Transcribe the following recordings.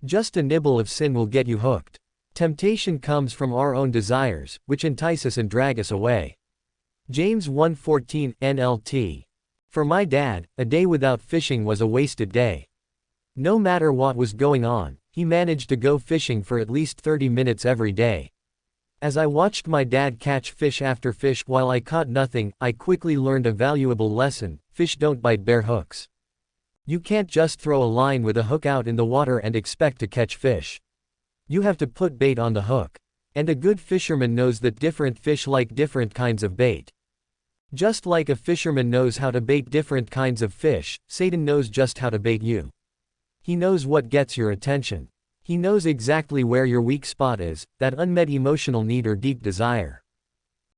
Just a nibble of sin will get you hooked. Temptation comes from our own desires, which entice us and drag us away. James 1:14 NLT. For my dad, a day without fishing was a wasted day. No matter what was going on, he managed to go fishing for at least 30 minutes every day. As I watched my dad catch fish after fish while I caught nothing, I quickly learned a valuable lesson: fish don't bite bare hooks. You can't just throw a line with a hook out in the water and expect to catch fish. You have to put bait on the hook. And a good fisherman knows that different fish like different kinds of bait. Just like a fisherman knows how to bait different kinds of fish, Satan knows just how to bait you. He knows what gets your attention. He knows exactly where your weak spot is, that unmet emotional need or deep desire.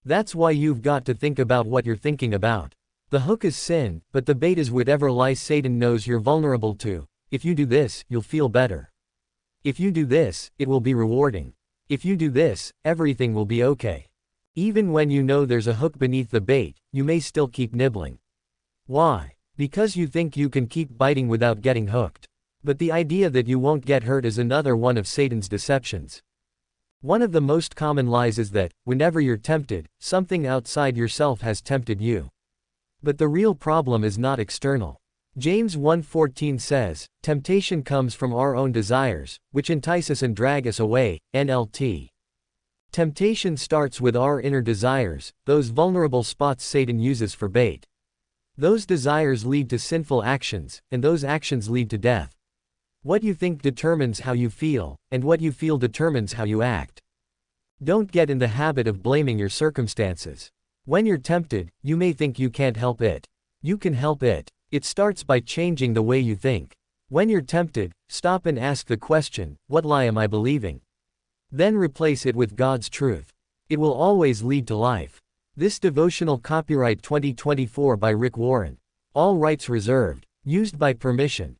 That's why you've got to think about what you're thinking about. The hook is sin, but the bait is whatever lies Satan knows you're vulnerable to. If you do this, you'll feel better. If you do this, it will be rewarding. If you do this, everything will be okay. Even when you know there's a hook beneath the bait, you may still keep nibbling. Why? Because you think you can keep biting without getting hooked. But the idea that you won't get hurt is another one of Satan's deceptions. One of the most common lies is that, whenever you're tempted, something outside yourself has tempted you. But the real problem is not external. James 1:14 says, temptation comes from our own desires, which entice us and drag us away. NLT. Temptation starts with our inner desires, those vulnerable spots Satan uses for bait. Those desires lead to sinful actions, and those actions lead to death. What you think determines how you feel, and what you feel determines how you act. Don't get in the habit of blaming your circumstances. When you're tempted, you may think you can't help it. You can help it. It starts by changing the way you think. When you're tempted, stop and ask the question, what lie am I believing? Then replace it with God's truth. It will always lead to life. This devotional copyright 2024 by Rick Warren. All rights reserved. Used by permission.